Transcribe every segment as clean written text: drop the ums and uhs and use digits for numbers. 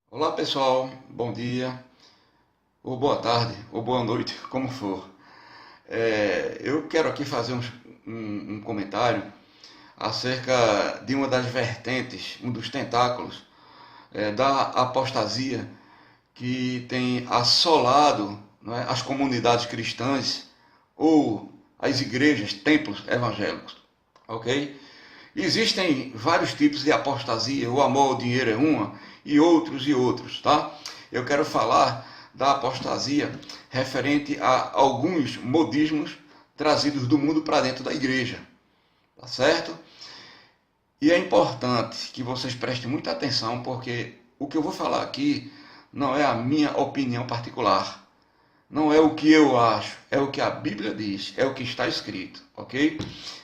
Olá pessoal, bom dia, ou boa tarde, ou boa noite, como for. Eu quero aqui fazer um comentário acerca de uma das vertentes, um dos tentáculos da apostasia que tem assolado, não é, as comunidades cristãs ou as igrejas, templos evangélicos, ok? Existem vários tipos de apostasia, o amor ao dinheiro é uma, e outros, tá? Eu quero falar da apostasia referente a alguns modismos trazidos do mundo para dentro da igreja, tá certo? E é importante que vocês prestem muita atenção, porque o que eu vou falar aqui não é a minha opinião particular, não é o que eu acho, é o que a Bíblia diz, é o que está escrito, ok?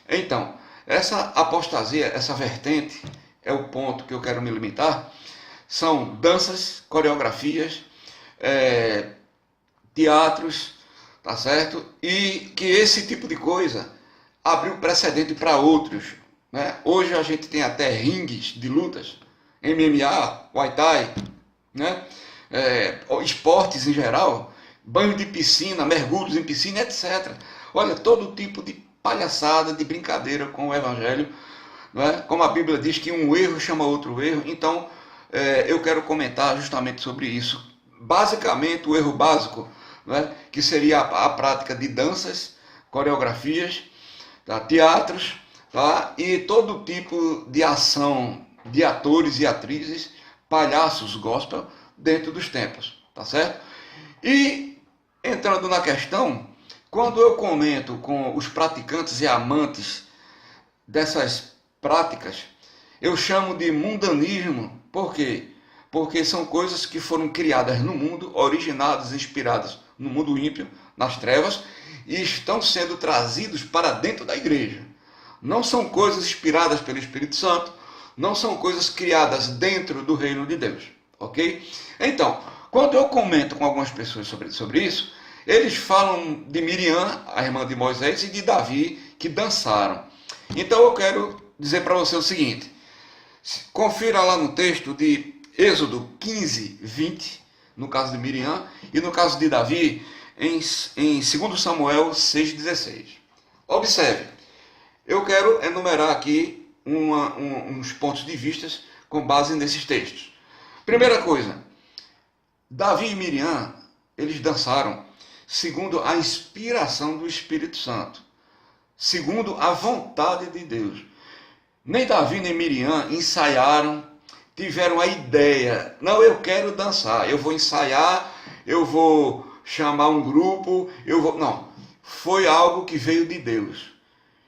Então, essa apostasia, essa vertente, é o ponto que eu quero me limitar, são danças, coreografias, teatros, tá certo? E que esse tipo de coisa abriu precedente para outros, né? Hoje a gente tem até ringues de lutas, MMA, Muay Thai, né? Esportes em geral, banho de piscina, mergulhos em piscina, etc. Olha, todo tipo de palhaçada, de brincadeira com o Evangelho, não é? Como a Bíblia diz que um erro chama outro erro, então eu quero comentar justamente sobre isso. Basicamente, o erro básico, não é? Que seria a prática de danças, coreografias, tá? Teatros, tá? E todo tipo de ação de atores e atrizes, palhaços gospel, dentro dos templos, tá certo? E entrando na questão, quando eu comento com os praticantes e amantes dessas práticas, eu chamo de mundanismo. Por quê? Porque são coisas que foram criadas no mundo, originadas, inspiradas no mundo ímpio, nas trevas, e estão sendo trazidos para dentro da igreja. Não são coisas inspiradas pelo Espírito Santo, não são coisas criadas dentro do reino de Deus, ok? Então, quando eu comento com algumas pessoas sobre isso, eles falam de Miriam, a irmã de Moisés, e de Davi, que dançaram. Então eu quero dizer para você o seguinte, confira lá no texto de Êxodo 15, 20, no caso de Miriam, e no caso de Davi, em 2 Samuel 6,16. Observe, eu quero enumerar aqui uns pontos de vista com base nesses textos. Primeira coisa, Davi e Miriam, eles dançaram segundo a inspiração do Espírito Santo, segundo a vontade de Deus. Nem Davi nem Miriam ensaiaram, tiveram a ideia, não, eu quero dançar, eu vou ensaiar, eu vou chamar um grupo, eu vou... Não, foi algo que veio de Deus.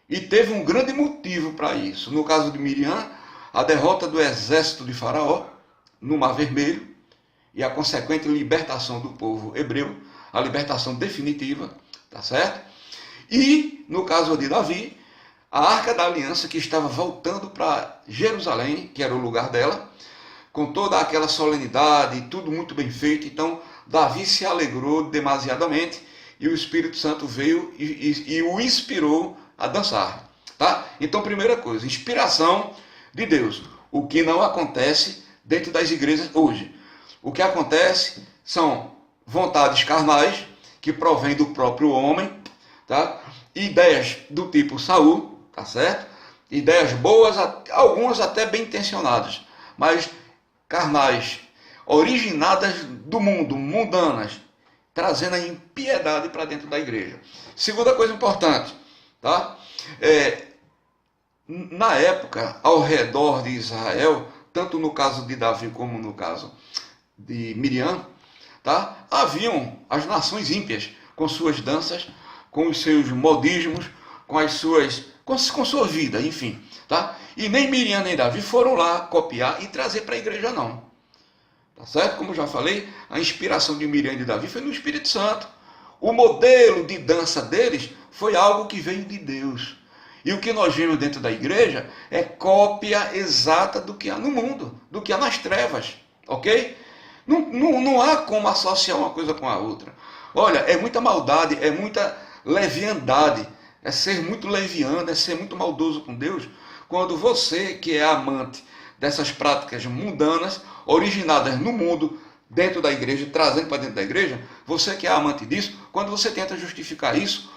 E teve um grande motivo para isso. No caso de Miriam, a derrota do exército de Faraó no Mar Vermelho e a consequente libertação do povo hebreu, a libertação definitiva, tá certo? E no caso de Davi, a Arca da Aliança que estava voltando para Jerusalém, que era o lugar dela, com toda aquela solenidade, tudo muito bem feito. Então Davi se alegrou demasiadamente e o Espírito Santo veio e o inspirou a dançar, tá? Então, primeira coisa, inspiração de Deus, o que não acontece dentro das igrejas hoje. O que acontece são vontades carnais que provêm do próprio homem, tá? Ideias do tipo Saul, tá certo? Ideias boas, algumas até bem intencionadas, mas carnais, originadas do mundo, mundanas, trazendo a impiedade para dentro da igreja. Segunda coisa importante, tá? Na época, ao redor de Israel, tanto no caso de Davi como no caso de Miriam, tá? Haviam as nações ímpias com suas danças, com os seus modismos, com sua vida, enfim, tá? E nem Miriam nem Davi foram lá copiar e trazer para a igreja, não. Tá certo? Como já falei, a inspiração de Miriam e de Davi foi no Espírito Santo. O modelo de dança deles foi algo que veio de Deus. E o que nós vemos dentro da igreja é cópia exata do que há no mundo, do que há nas trevas, ok? Não há como associar uma coisa com a outra. Olha, é muita maldade, é muita leviandade, é ser muito leviano, é ser muito maldoso com Deus, quando você, que é amante dessas práticas mundanas, originadas no mundo, dentro da igreja, trazendo para dentro da igreja, você que é amante disso, quando você tenta justificar isso,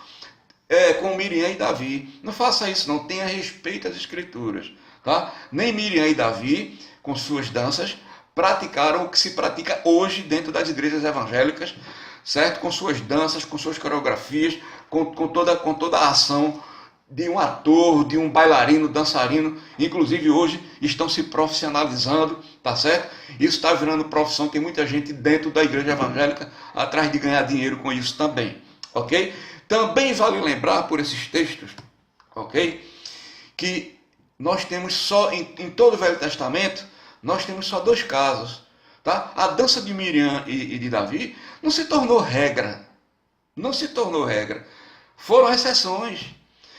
com Miriam e Davi, não faça isso não, tenha respeito às escrituras, tá? Nem Miriam e Davi, com suas danças, praticaram o que se pratica hoje dentro das igrejas evangélicas, certo? Com suas danças, com suas coreografias, com toda a ação de um ator, de um bailarino, dançarino, inclusive hoje estão se profissionalizando, tá certo? Isso está virando profissão, tem muita gente dentro da igreja evangélica atrás de ganhar dinheiro com isso também, ok? Também vale lembrar por esses textos, ok? Que nós temos só, em todo o Velho Testamento, nós temos só 2 casos, tá? A dança de Miriam e de Davi não se tornou regra, não se tornou regra, foram exceções.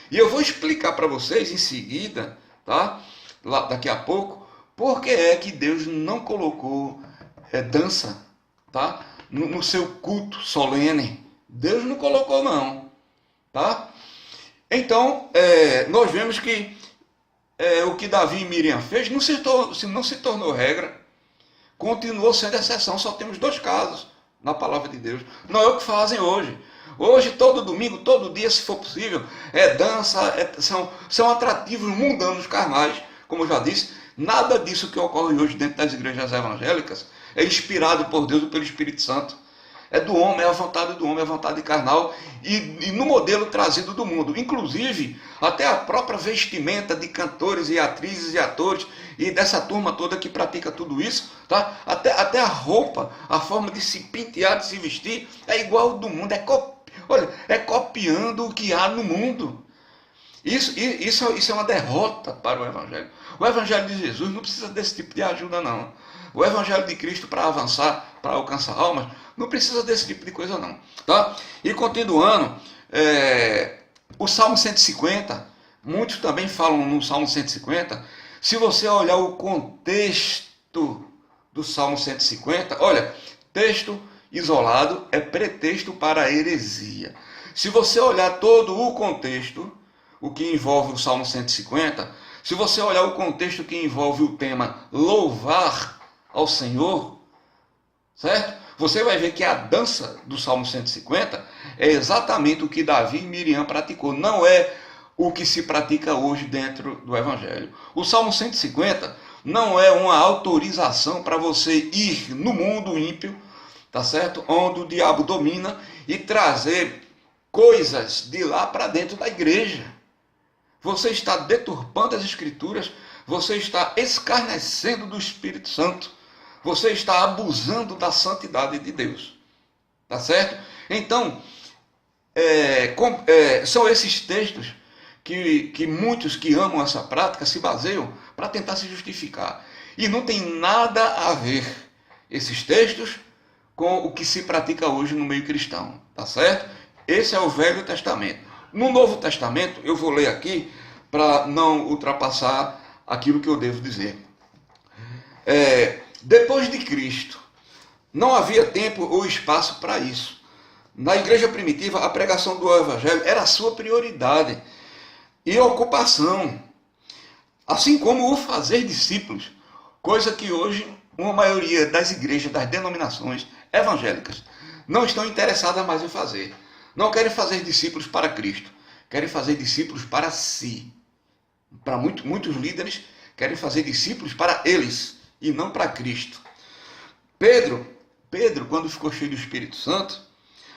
E eu vou explicar para vocês em seguida, tá? Daqui a pouco, por que é que Deus não colocou dança, tá? No seu culto solene. Deus não colocou não, tá? Então, nós vemos que o que Davi e Miriam fez não se tornou regra, continuou sendo exceção, só temos 2 casos na palavra de Deus. Não é o que fazem hoje. Hoje, todo domingo, todo dia, se for possível, dança, são atrativos mundanos, carnais, como eu já disse. Nada disso que ocorre hoje dentro das igrejas evangélicas é inspirado por Deus ou pelo Espírito Santo. É do homem, é a vontade do homem, é a vontade carnal e no modelo trazido do mundo. Inclusive, até a própria vestimenta de cantores e atrizes e atores e dessa turma toda que pratica tudo isso, tá? Até a roupa, a forma de se pentear, de se vestir, é igual ao do mundo, é copiando o que há no mundo. Isso é uma derrota para o Evangelho. O Evangelho de Jesus não precisa desse tipo de ajuda, não. O Evangelho de Cristo, para avançar, para alcançar almas, não precisa desse tipo de coisa, não. Tá? E continuando, o Salmo 150, muitos também falam no Salmo 150, se você olhar o contexto do Salmo 150, olha, texto isolado é pretexto para a heresia. Se você olhar todo o contexto, o que envolve o Salmo 150, se você olhar o contexto que envolve o tema louvar ao Senhor, certo? Você vai ver que a dança do Salmo 150 é exatamente o que Davi e Miriam praticou, não é o que se pratica hoje dentro do Evangelho. O Salmo 150 não é uma autorização para você ir no mundo ímpio, tá certo? Onde o diabo domina e trazer coisas de lá para dentro da igreja. Você está deturpando as Escrituras, você está escarnecendo do Espírito Santo, você está abusando da santidade de Deus, tá certo? Então, são esses textos que muitos que amam essa prática se baseiam para tentar se justificar. E não tem nada a ver esses textos com o que se pratica hoje no meio cristão, tá certo? Esse é o Velho Testamento. No Novo Testamento, eu vou ler aqui para não ultrapassar aquilo que eu devo dizer. Depois de Cristo, não havia tempo ou espaço para isso. Na igreja primitiva, a pregação do Evangelho era a sua prioridade e ocupação, assim como o fazer discípulos, coisa que hoje uma maioria das igrejas, das denominações evangélicas, não estão interessadas mais em fazer. Não querem fazer discípulos para Cristo, querem fazer discípulos para si. Para muitos líderes querem fazer discípulos para eles e não para Cristo. Pedro, quando ficou cheio do Espírito Santo,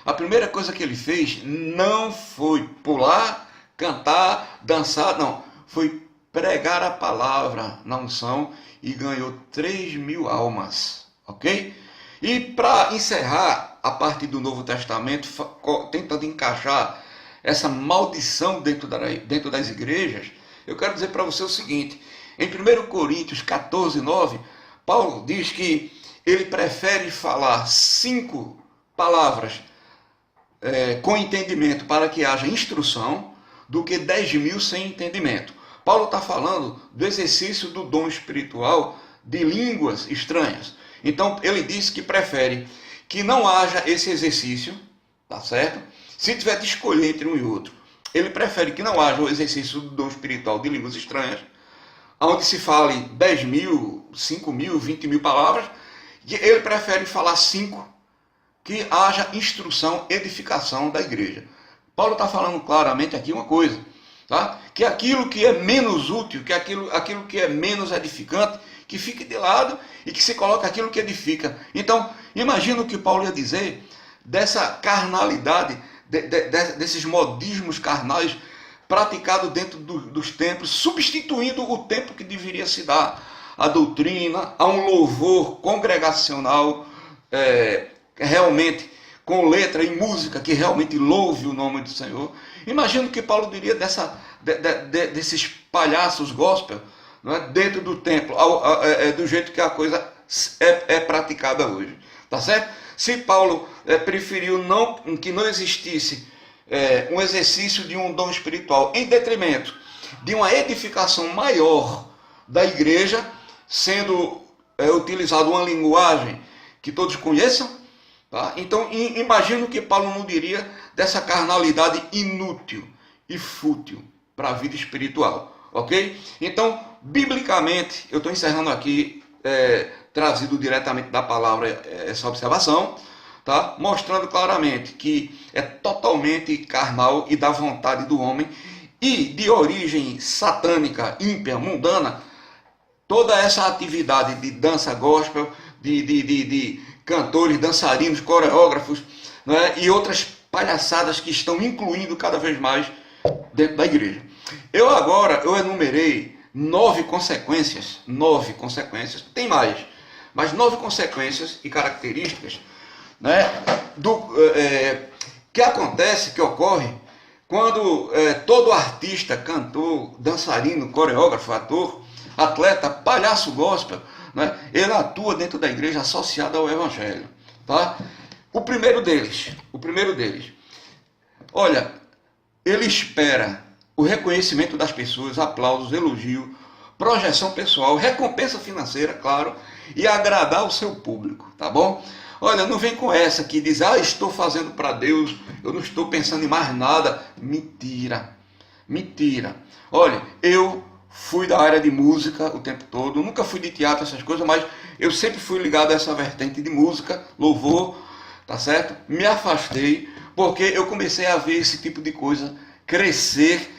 a primeira coisa que ele fez não foi pular, cantar, dançar, não. Foi pregar a palavra na unção e ganhou 3.000 almas, ok? E para encerrar a parte do Novo Testamento, tentando encaixar essa maldição dentro das igrejas, eu quero dizer para você o seguinte, em 1 Coríntios 14, 9, Paulo diz que ele prefere falar 5 palavras com entendimento para que haja instrução do que 10.000 sem entendimento. Paulo está falando do exercício do dom espiritual de línguas estranhas. Então ele diz que prefere que não haja esse exercício, tá certo? Se tiver de escolher entre um e outro, ele prefere que não haja o exercício do dom espiritual de línguas estranhas, onde se fale 10.000 5 mil, 20 mil palavras, e ele prefere falar 5, que haja instrução, edificação da igreja. Paulo está falando claramente aqui uma coisa, tá? Que aquilo que é menos útil, que aquilo que é menos edificante, que fique de lado e que se coloque aquilo que edifica. Então, imagina o que Paulo ia dizer dessa carnalidade, desses modismos carnais praticados dentro dos templos, substituindo o tempo que deveria se dar à doutrina, a um louvor congregacional, realmente com letra e música que realmente louve o nome do Senhor. Imagina o que Paulo diria desses palhaços gospel, não é, dentro do templo, do jeito que a coisa é praticada hoje. Tá certo? Se Paulo preferiu que não existisse um exercício de um dom espiritual em detrimento de uma edificação maior da igreja, sendo utilizada uma linguagem que todos conheçam, tá? Então imagino que Paulo não diria dessa carnalidade inútil e fútil para a vida espiritual, ok? Então, biblicamente, eu estou encerrando aqui, trazido diretamente da palavra, essa observação, tá? Mostrando claramente que é totalmente carnal e da vontade do homem e de origem satânica, ímpia, mundana, toda essa atividade de dança gospel, de cantores, dançarinos, coreógrafos, né, e outras palhaçadas que estão incluindo cada vez mais dentro da igreja. Eu enumerei 9 consequências, tem mais, mas 9 consequências e características, né, que ocorre quando todo artista, cantor, dançarino, coreógrafo, ator, atleta, palhaço gospel, né, ele atua dentro da igreja associado ao evangelho, tá? O primeiro deles, olha, ele espera o reconhecimento das pessoas, aplausos, elogio, projeção pessoal, recompensa financeira, claro, e agradar o seu público, tá bom? Olha, não vem com essa que diz, estou fazendo para Deus, eu não estou pensando em mais nada. Mentira, mentira. Olha, eu fui da área de música o tempo todo, nunca fui de teatro, essas coisas, mas eu sempre fui ligado a essa vertente de música, louvor, tá certo? Me afastei, porque eu comecei a ver esse tipo de coisa crescer,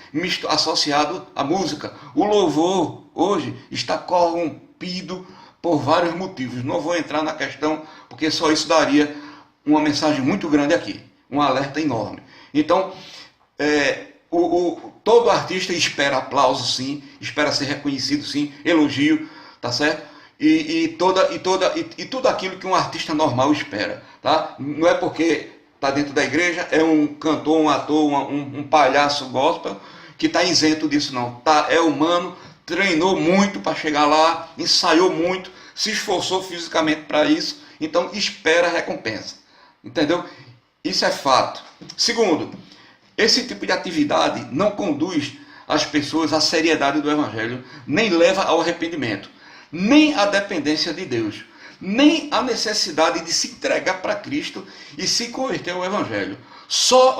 associado à música. O louvor hoje está corrompido por vários motivos. Não vou entrar na questão, porque só isso daria uma mensagem muito grande aqui, um alerta enorme. Então, todo artista espera aplauso, sim, espera ser reconhecido, sim, elogio, tá certo? E tudo aquilo que um artista normal espera, tá? Não é porque está dentro da igreja, é um cantor, um ator, um palhaço gospel que está isento disso, não. Tá, é humano, treinou muito para chegar lá, ensaiou muito, se esforçou fisicamente para isso, então espera a recompensa. Entendeu? Isso é fato. Segundo, esse tipo de atividade não conduz as pessoas à seriedade do evangelho, nem leva ao arrependimento, nem à dependência de Deus, nem à necessidade de se entregar para Cristo e se converter ao evangelho. Só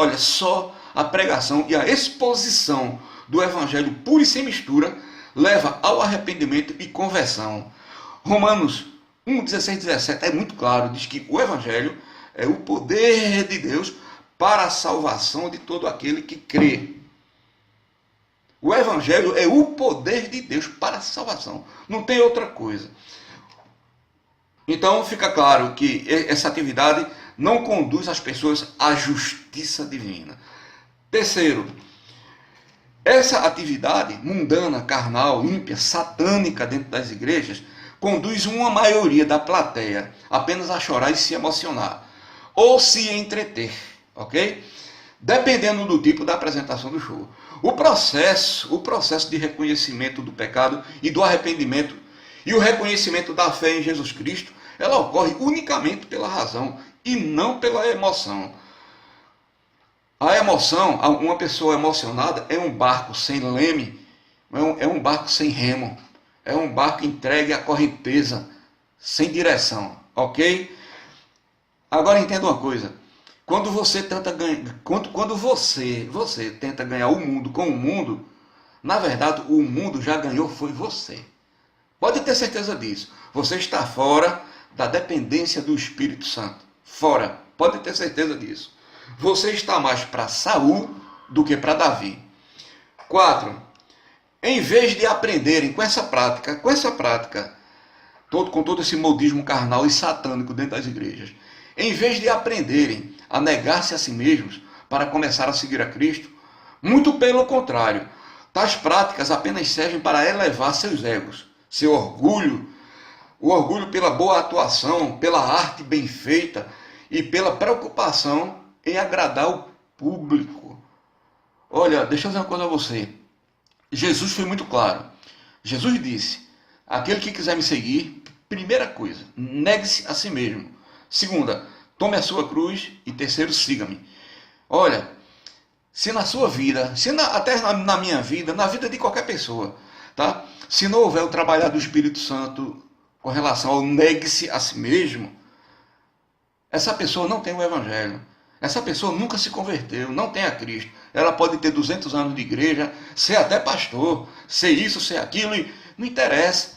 a pregação e a exposição do evangelho puro e sem mistura leva ao arrependimento e conversão. Romanos 1, 16, 17 é muito claro, diz que o evangelho é o poder de Deus para a salvação de todo aquele que crê. O evangelho é o poder de Deus para a salvação, não tem outra coisa. Então fica claro que essa atividade não conduz as pessoas à justiça divina. Terceiro, essa atividade mundana, carnal, ímpia, satânica dentro das igrejas conduz uma maioria da plateia apenas a chorar e se emocionar, ou se entreter, ok? Dependendo do tipo da apresentação do show. O processo de reconhecimento do pecado e do arrependimento e o reconhecimento da fé em Jesus Cristo, ela ocorre unicamente pela razão e não pela emoção. A emoção, uma pessoa emocionada é um barco sem leme, é um barco sem remo, é um barco entregue à correnteza, sem direção, ok? Agora entenda uma coisa, quando você tenta ganhar o mundo com o mundo, na verdade o mundo já ganhou, foi você. Pode ter certeza disso. Você está fora da dependência do Espírito Santo. Fora. Pode ter certeza disso. Você está mais para Saul do que para Davi. 4. Em vez de aprenderem com essa prática, com todo esse modismo carnal e satânico dentro das igrejas, em vez de aprenderem a negar-se a si mesmos para começar a seguir a Cristo, muito pelo contrário, tais práticas apenas servem para elevar seus egos, seu orgulho, o orgulho pela boa atuação, pela arte bem feita e pela preocupação em agradar o público. Olha, deixa eu dizer uma coisa a você. Jesus foi muito claro. Jesus disse: aquele que quiser me seguir, primeira coisa, negue-se a si mesmo. Segunda, tome a sua cruz. E terceiro, siga-me. Olha, se na sua vida, até na minha vida, na vida de qualquer pessoa, tá? Se não houver o trabalhar do Espírito Santo com relação ao negue-se a si mesmo, essa pessoa não tem o Evangelho. Essa pessoa nunca se converteu, não tem a Cristo. Ela pode ter 200 anos de igreja, ser até pastor, ser isso, ser aquilo, e não interessa.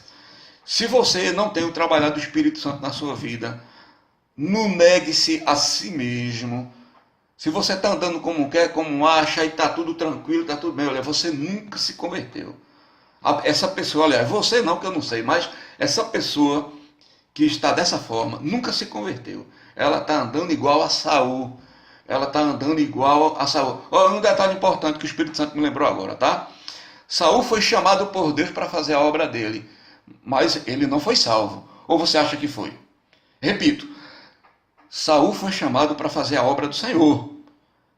Se você não tem o trabalhar do Espírito Santo na sua vida, não negue-se a si mesmo. Se você está andando como quer, como acha, e está tudo tranquilo, está tudo bem, olha, você nunca se converteu. Essa pessoa, olha, você não, que eu não sei, mas essa pessoa que está dessa forma nunca se converteu. Ela está andando igual a Saul. Ela está andando igual a Saul. Olha, um detalhe importante que o Espírito Santo me lembrou agora, tá? Saul foi chamado por Deus para fazer a obra dele, mas ele não foi salvo. Ou você acha que foi? Repito, Saul foi chamado para fazer a obra do Senhor,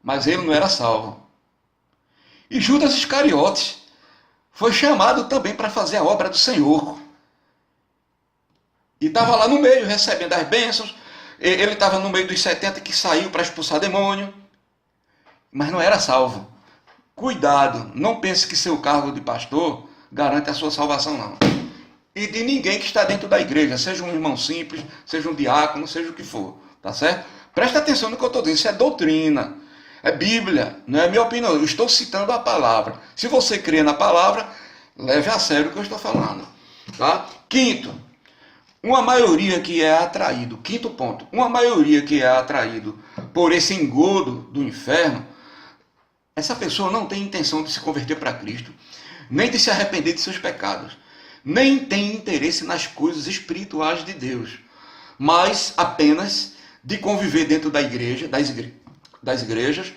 mas ele não era salvo. E Judas Iscariotes foi chamado também para fazer a obra do Senhor. E estava lá no meio, recebendo as bênçãos. Ele estava no meio dos 70 que saiu para expulsar demônio, mas não era salvo. Cuidado, não pense que seu cargo de pastor garante a sua salvação, não. E de ninguém que está dentro da igreja, seja um irmão simples, seja um diácono, seja o que for, tá certo? Presta atenção no que eu estou dizendo, isso é doutrina, é Bíblia, não é minha opinião, eu estou citando a palavra. Se você crê na palavra, leve a sério o que eu estou falando, tá? Quinto, uma maioria que é atraído, quinto ponto, uma maioria que é atraído por esse engodo do inferno, essa pessoa não tem intenção de se converter para Cristo, nem de se arrepender de seus pecados, nem tem interesse nas coisas espirituais de Deus, mas apenas de conviver dentro da igreja, das igrejas,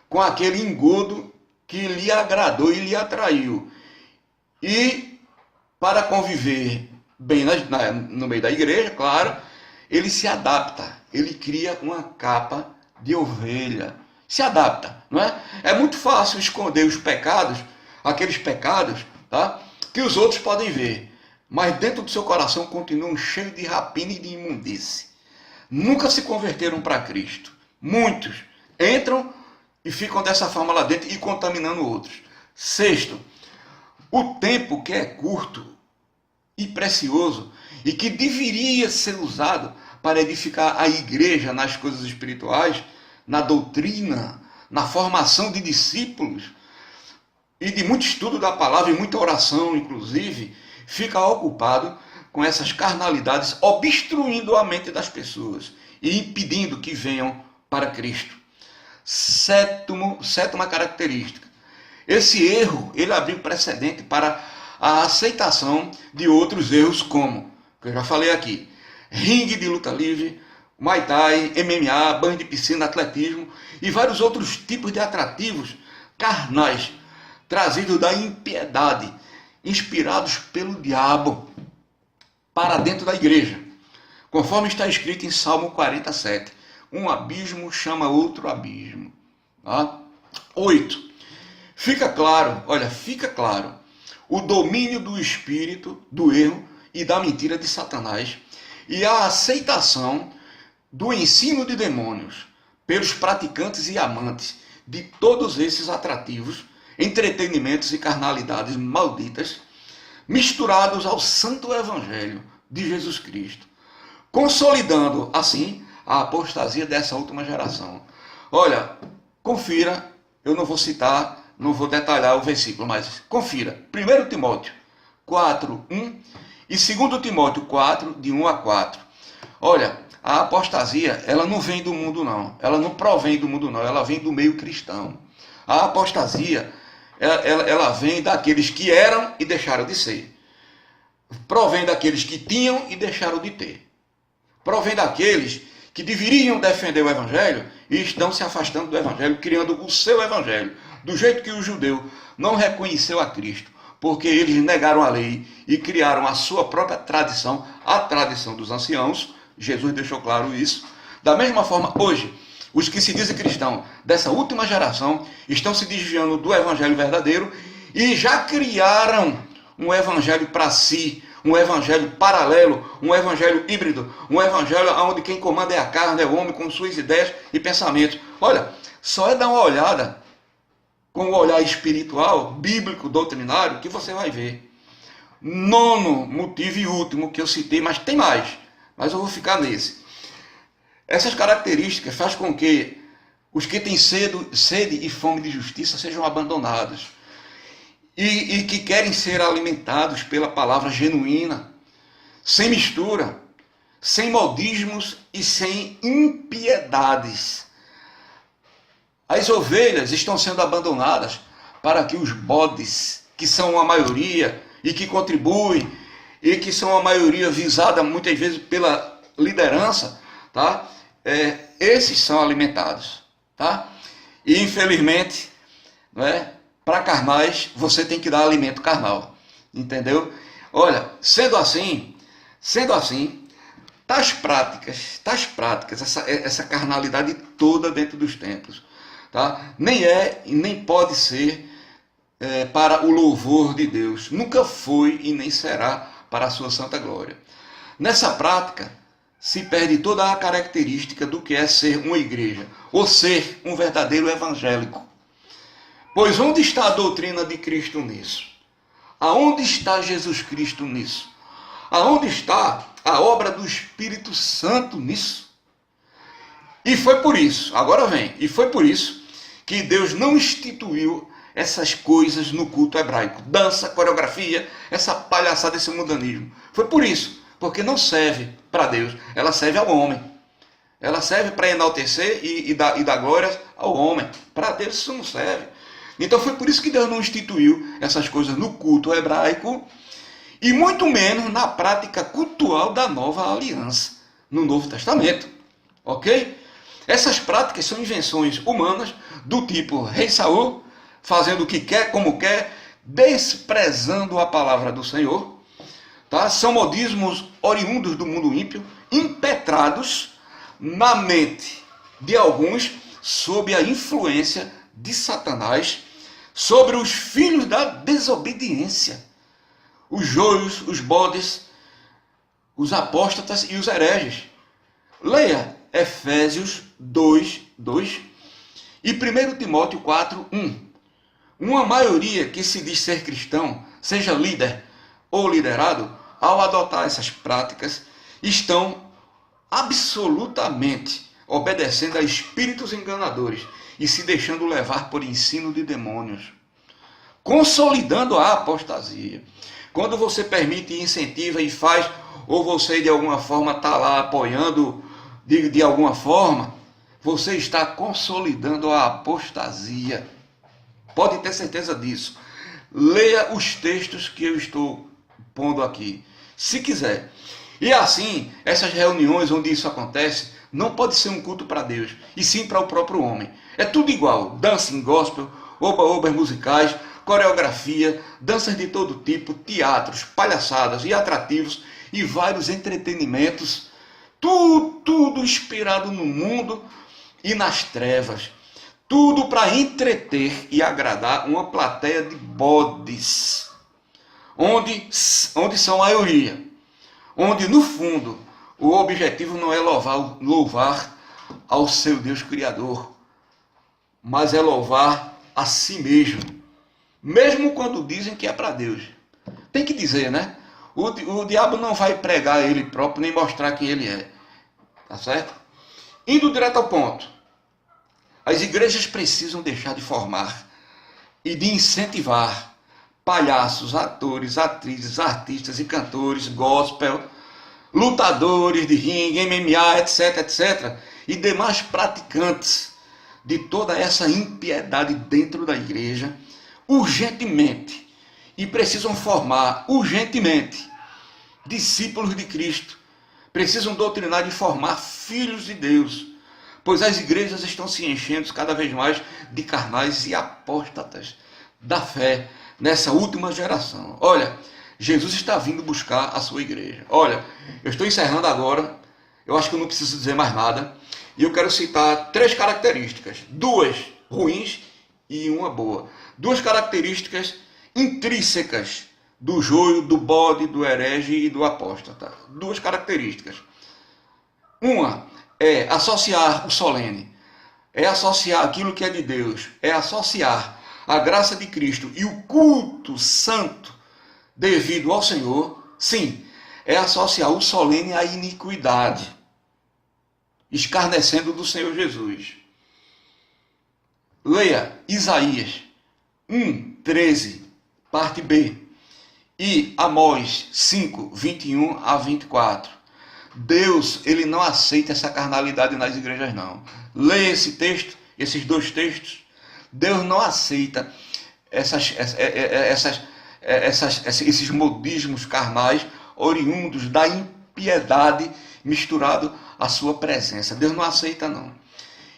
com aquele engodo que lhe agradou e lhe atraiu. E para conviver bem no meio da igreja, claro, ele se adapta, ele cria uma capa de ovelha, se adapta, não é? É muito fácil esconder os pecados, aqueles pecados, tá? Que os outros podem ver, mas dentro do seu coração continuam cheios de rapina e de imundície. Nunca se converteram para Cristo. Muitos entram e ficam dessa forma lá dentro e contaminando outros. Sexto, o tempo que é curto e precioso e que deveria ser usado para edificar a igreja nas coisas espirituais, na doutrina, na formação de discípulos e de muito estudo da palavra e muita oração, inclusive, fica ocupado com essas carnalidades, obstruindo a mente das pessoas e impedindo que venham para Cristo. Sétima característica. Esse erro, ele abriu precedente para a aceitação de outros erros, como, que eu já falei aqui, ringue de luta livre, Muay Thai, MMA, banho de piscina, atletismo e vários outros tipos de atrativos carnais, trazidos da impiedade, inspirados pelo diabo, para dentro da igreja. Conforme está escrito em Salmo 47, um abismo chama outro abismo. Tá? 8. Fica claro, o domínio do espírito, do erro e da mentira de Satanás e a aceitação do ensino de demônios pelos praticantes e amantes de todos esses atrativos, entretenimentos e carnalidades malditas, misturados ao santo evangelho de Jesus Cristo, consolidando assim a apostasia dessa última geração. Olha, confira, eu não vou citar, não vou detalhar o versículo, mas confira. 1 Timóteo 4:1 E 2 Timóteo 4, de 1 a 4. Olha, a apostasia, ela não vem do mundo não. Ela não provém do mundo não. Ela vem do meio cristão. A apostasia, ela vem daqueles que eram e deixaram de ser. Provém daqueles que tinham e deixaram de ter. Provém daqueles que deveriam defender o evangelho e estão se afastando do evangelho, criando o seu evangelho. Do jeito que o judeu não reconheceu a Cristo, porque eles negaram a lei e criaram a sua própria tradição, a tradição dos anciãos. Jesus deixou claro isso. Da mesma forma, hoje, os que se dizem cristãos dessa última geração estão se desviando do evangelho verdadeiro e já criaram um evangelho para si, um evangelho paralelo, um evangelho híbrido, um evangelho onde quem comanda é a carne, é o homem com suas ideias e pensamentos. Olha, só é dar uma olhada com o olhar espiritual, bíblico, doutrinário, que você vai ver. Nono motivo e último que eu citei, mas tem mais, mas eu vou ficar nesse. Essas características fazem com que os que têm sede e fome de justiça sejam abandonados. E que querem ser alimentados pela palavra genuína, sem mistura, sem modismos e sem impiedades. As ovelhas estão sendo abandonadas para que os bodes, que são a maioria e que contribuem, e que são a maioria visada muitas vezes pela liderança, tá? Esses são alimentados, tá? E infelizmente, né, para carnais você tem que dar alimento carnal, entendeu? Olha, sendo assim, tais práticas, essa carnalidade toda dentro dos templos, tá? Nem é e nem pode ser para o louvor de Deus. Nunca foi e nem será para a sua santa glória. Nessa prática se perde toda a característica do que é ser uma igreja, ou ser um verdadeiro evangélico. Pois onde está a doutrina de Cristo nisso? Aonde está Jesus Cristo nisso? Aonde está a obra do Espírito Santo nisso? E foi por isso, agora vem, e foi por isso que Deus não instituiu essas coisas no culto hebraico. Dança, coreografia, essa palhaçada, esse mundanismo. Foi por isso, porque não serve para Deus, ela serve ao homem. Ela serve para enaltecer e dar glórias ao homem. Para Deus isso não serve. Então foi por isso que Deus não instituiu essas coisas no culto hebraico e muito menos na prática cultual da nova aliança, no Novo Testamento. Ok? Essas práticas são invenções humanas do tipo rei Saul, fazendo o que quer, como quer, desprezando a palavra do Senhor. Tá? São modismos oriundos do mundo ímpio, impetrados na mente de alguns sob a influência de Satanás, sobre os filhos da desobediência, os joios, os bodes, os apóstatas e os hereges. Leia Efésios 2, 2 e 1 Timóteo 4, 1. Uma maioria que se diz ser cristão, seja líder ou liderado, ao adotar essas práticas, estão absolutamente obedecendo a espíritos enganadores e se deixando levar por ensino de demônios, consolidando a apostasia. Quando você permite, incentiva e faz, ou você de alguma forma está lá apoiando de alguma forma, você está consolidando a apostasia. Pode ter certeza disso. Leia os textos que eu estou pondo aqui, se quiser. E assim, essas reuniões onde isso acontece, não pode ser um culto para Deus, e sim para o próprio homem. É tudo igual, dança em gospel, oba-obas musicais, coreografia, danças de todo tipo, teatros, palhaçadas e atrativos e vários entretenimentos, tudo inspirado no mundo e nas trevas. Tudo para entreter e agradar uma plateia de bodes, onde são a maioria, onde no fundo o objetivo não é louvar ao seu Deus Criador, mas é louvar a si mesmo, mesmo quando dizem que é para Deus. Tem que dizer, né? O diabo não vai pregar ele próprio, nem mostrar quem ele é. Tá certo? Indo direto ao ponto. As igrejas precisam deixar de formar e de incentivar palhaços, atores, atrizes, artistas e cantores, gospel, lutadores de ringue, MMA, etc, etc, e demais praticantes de toda essa impiedade dentro da igreja, urgentemente, e precisam formar urgentemente discípulos de Cristo, precisam doutrinar e formar filhos de Deus, pois as igrejas estão se enchendo cada vez mais de carnais e apóstatas da fé nessa última geração. Olha, Jesus está vindo buscar a sua igreja. Olha, eu estou encerrando agora, eu acho que eu não preciso dizer mais nada, e eu quero citar 3 características, 2 ruins e uma boa. 2 características intrínsecas do joio, do bode, do herege e do apóstata. 2 características. Uma é associar o solene, é associar aquilo que é de Deus, é associar a graça de Cristo e o culto santo devido ao Senhor. Sim, é associar o solene à iniquidade, escarnecendo do Senhor Jesus. Leia Isaías 1:13, parte B, e Amós 5:21 a 24. Deus, ele não aceita essa carnalidade nas igrejas, não. Leia esse texto, esses 2 textos. Deus não aceita esses modismos carnais oriundos da impiedade misturado à sua presença. Deus não aceita, não.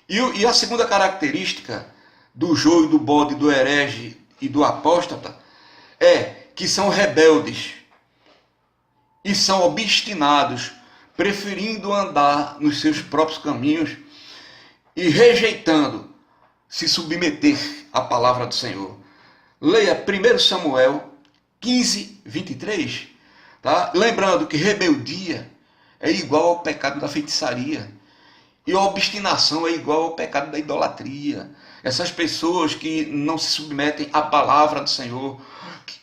E a segunda característica do joio, do bode, do herege e do apóstata é que são rebeldes e são obstinados, preferindo andar nos seus próprios caminhos e rejeitando se submeter à palavra do Senhor. Leia 1 Samuel 15:23, tá? Lembrando que rebeldia é igual ao pecado da feitiçaria e a obstinação é igual ao pecado da idolatria. Essas pessoas que não se submetem à palavra do Senhor,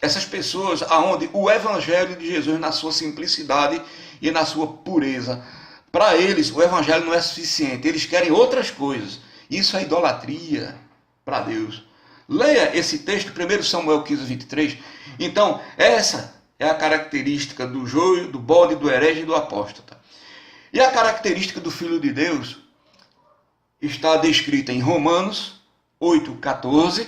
essas pessoas aonde o evangelho de Jesus na sua simplicidade e na sua pureza, para eles o evangelho não é suficiente, eles querem outras coisas. Isso é idolatria para Deus. Leia esse texto, 1 Samuel 15:23. Então, essa é a característica do joio, do bode, do herege e do apóstata. E a característica do Filho de Deus está descrita em Romanos 8:14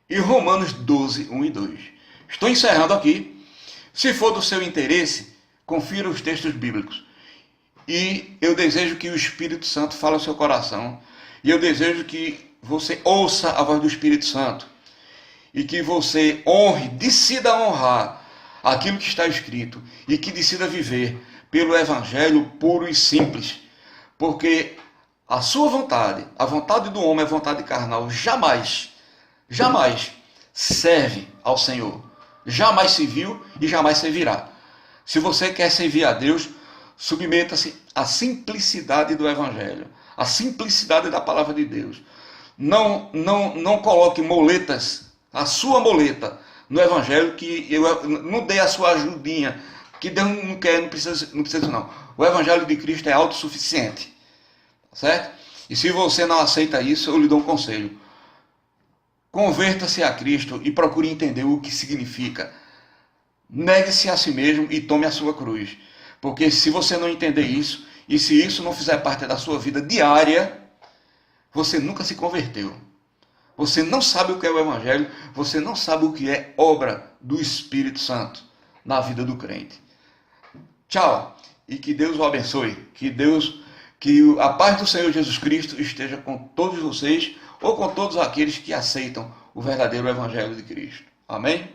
e Romanos 12:1 e 2. Estou encerrando aqui. Se for do seu interesse, confira os textos bíblicos. E eu desejo que o Espírito Santo fale ao seu coração. E eu desejo que você ouça a voz do Espírito Santo. E que você honre, decida honrar aquilo que está escrito. E que decida viver pelo Evangelho puro e simples. Porque a sua vontade, a vontade do homem, a vontade carnal, jamais serve ao Senhor. Jamais se viu e jamais servirá. Se você quer servir a Deus, submeta-se à simplicidade do Evangelho, à simplicidade da palavra de Deus. Não coloque moletas, a sua moleta no Evangelho, que eu não dê a sua ajudinha, que Deus não quer, não precisa não. O Evangelho de Cristo é autossuficiente, certo? E se você não aceita isso, eu lhe dou um conselho. Converta-se a Cristo e procure entender o que significa. Negue-se a si mesmo e tome a sua cruz. Porque se você não entender isso, e se isso não fizer parte da sua vida diária, você nunca se converteu. Você não sabe o que é o Evangelho, você não sabe o que é obra do Espírito Santo na vida do crente. Tchau, e que Deus o abençoe. Que a paz do Senhor Jesus Cristo esteja com todos vocês, ou com todos aqueles que aceitam o verdadeiro Evangelho de Cristo. Amém?